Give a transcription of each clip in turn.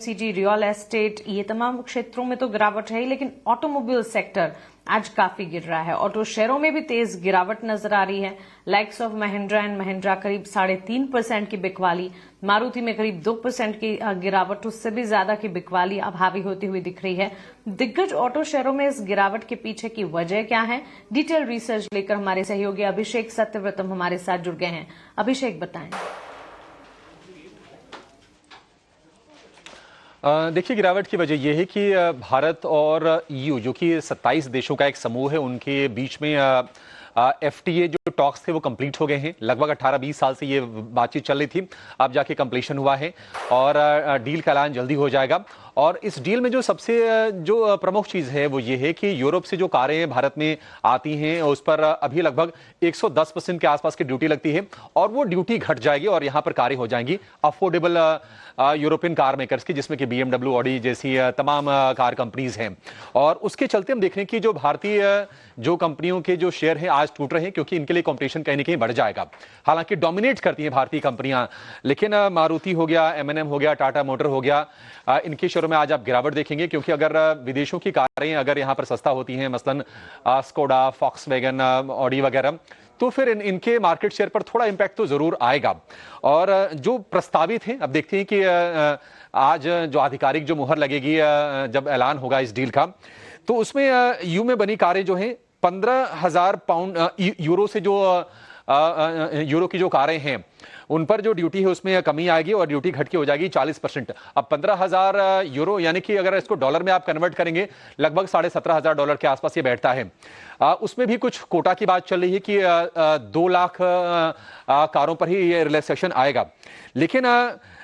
City, real estate, ये तमाम क्षेत्रों में तो गिरावट है ही, लेकिन ऑटोमोबाइल सेक्टर आज काफी गिर रहा है। ऑटो शेयरों में भी तेज गिरावट नजर आ रही है। Likes of Mahindra and Mahindra करीब 3.5% की बिकवाली, मारुति में करीब 2% की गिरावट, उससे भी ज्यादा की बिकवाली अब हावी होती हुई दिख रही है। दिग्गज ऑटो शेयरों में इस गिरावट के पीछे की वजह क्या है? डिटेल रिसर्च लेकर हमारे सहयोगी अभिषेक सत्यव्रतम हमारे साथ जुड़ गए हैं। अभिषेक, बताएं। देखिए, गिरावट की वजह यह है कि भारत और ईयू, जो कि 27 देशों का एक समूह है, उनके बीच में एफटीए जो टॉक्स थे वो कंप्लीट हो गए हैं। लगभग 18-20 साल से ये बातचीत चल रही थी, अब जाके कंप्लीशन हुआ है और डील का ऐलान जल्दी हो जाएगा। और इस डील में जो सबसे जो प्रमुख चीज़ है वो ये है कि यूरोप से जो कारें भारत में आती हैं उस पर अभी लगभग 110% के आसपास की ड्यूटी लगती है और वो ड्यूटी घट जाएगी और यहाँ पर कारें हो जाएंगी अफोर्डेबल यूरोपियन कार मेकर्स की, जिसमें कि BMW, ऑडी जैसी तमाम कार कंपनीज हैं। और उसके चलते हम देख रहे हैं कि जो भारतीय जो कंपनियों के जो शेयर हैं आज टूट रहे हैं, क्योंकि इनके लिए कंपटीशन कहीं ना कहीं बढ़ जाएगा। हालांकि डोमिनेट करती हैं भारतीय कंपनियां, लेकिन मारुति हो गया, M&M हो गया, टाटा मोटर हो गया, इनके शेयरों में आज आप गिरावट देखेंगे, क्योंकि अगर विदेशों की कारें अगर यहां पर सस्ता होती हैं, मसलन स्कोडा, फॉक्सवैगन, ऑडी वगैरह, तो फिर इनके मार्केट शेयर पर थोड़ा इंपैक्ट तो जरूर आएगा। और जो प्रस्तावित है, अब देखते हैं कि आज जो आधिकारिक जो मुहर लगेगी जब ऐलान होगा इस डील का, तो उसमें यू में बनी कारें जो हैं 15,000 पाउंड यूरो से जो यूरो की जो कारें हैं उन पर जो ड्यूटी है उसमें कमी आएगी और ड्यूटी घट के हो जाएगी 40%। अब 15,000 यूरो, यानी कि अगर इसको डॉलर में आप कन्वर्ट करेंगे लगभग $17,500 के आसपास ये बैठता है। उसमें भी कुछ कोटा की बात चल रही है कि 2 लाख कारों पर ही ये रिलैक्सेशन आएगा। लेकिन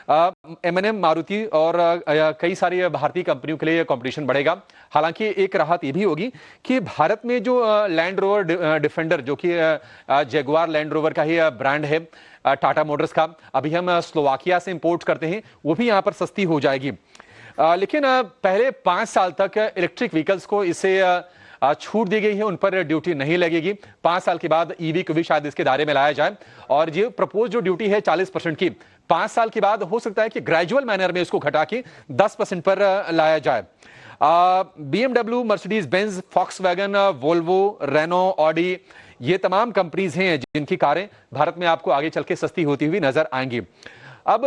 M&M, मारुति और कई सारी भारतीय कंपनियों के लिए कंपटीशन बढ़ेगा। हालांकि एक राहत ये भी होगी कि भारत में जो लैंड रोवर डिफेंडर, जो कि जगुआर लैंड रोवर का ही ब्रांड है टाटा मोटर्स का, अभी हम स्लोवाकिया से इंपोर्ट करते हैं, वो भी यहां पर सस्ती हो जाएगी। लेकिन पहले 5 साल तक इलेक्ट्रिक व्हीकल्स को इससे छूट दी गई है, उन पर ड्यूटी नहीं लगेगी। 5 साल के बाद ईवी को भी शायद इसके दायरे में लाया जाए और ये प्रपोज जो ड्यूटी है 40% की, 5 साल के बाद हो सकता है कि ग्रेजुअल मैनर में इसको घटा के 10% पर लाया जाए। BMW, Mercedes Benz, Volkswagen, Volvo, Renault, Audi, ये तमाम कंपनीज हैं जिनकी कारें भारत में आपको आगे चल के सस्ती होती हुई नजर आएंगी। अब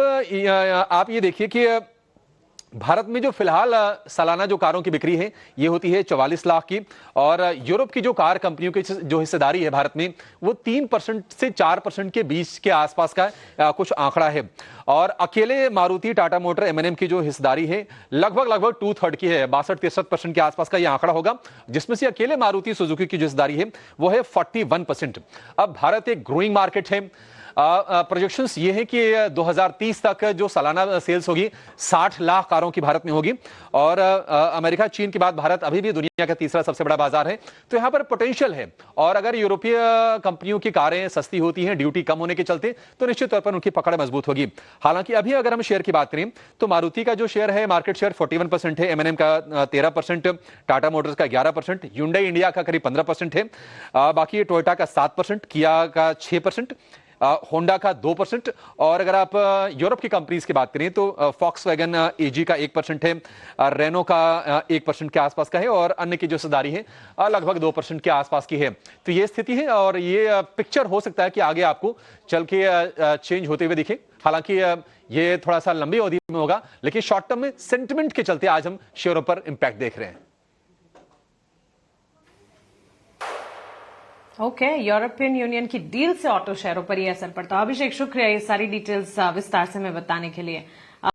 आप ये देखिए कि भारत में जो फिलहाल सालाना जो कारों की बिक्री है ये होती है 44 लाख की, और यूरोप की जो कार कंपनियों की जो हिस्सेदारी है भारत में वो 3% से 4% के बीच के आसपास का कुछ आंकड़ा है। और अकेले मारुति, टाटा मोटर, M&M की जो हिस्सेदारी है लगभग 2/3 की है, 62-63% के आसपास का ये आंकड़ा होगा, जिसमें से अकेले मारुति सुजुकी की जो हिस्सेदारी है वो है 41%। अब भारत एक ग्रोइंग मार्केट है। प्रोजेक्शंस ये है कि 2030 तक जो सालाना सेल्स होगी 60 लाख कारों की भारत में होगी। और अमेरिका, चीन के बाद भारत अभी भी दुनिया का तीसरा सबसे बड़ा बाजार है, तो यहां पर पोटेंशियल है। और अगर यूरोपीय कंपनियों की कारें सस्ती होती हैं ड्यूटी कम होने के चलते, तो निश्चित तौर पर उनकी पकड़ मजबूत होगी। हालांकि अभी अगर हम शेयर की बात करें तो मारुति का जो शेयर है, मार्केट शेयर 41% है, M&M का 13%, टाटा मोटर्स का 11%, Hyundai इंडिया का करीब 15% है, बाकी टोयोटा का 7%, किया का 6%, होंडा का 2%। और अगर आप यूरोप की कंपनीज की बात करें तो फॉक्सवैगन AG का 1% है, रेनो का 1% के आसपास का है, और अन्य की जो हिस्सेदारी है लगभग 2% के आसपास की है। तो ये स्थिति है और ये पिक्चर हो सकता है कि आगे आपको चल के चेंज होते हुए दिखे। हालांकि ये थोड़ा सा लंबी अवधि में होगा, लेकिन शॉर्ट टर्म में सेंटिमेंट के चलते आज हम शेयरों पर इंपैक्ट देख रहे हैं। ओके, यूरोपियन यूनियन की डील से ऑटो शेयरों पर यह असर पड़ता है। अभिषेक, शुक्रिया ये सारी डिटेल्स विस्तार से हमें बताने के लिए।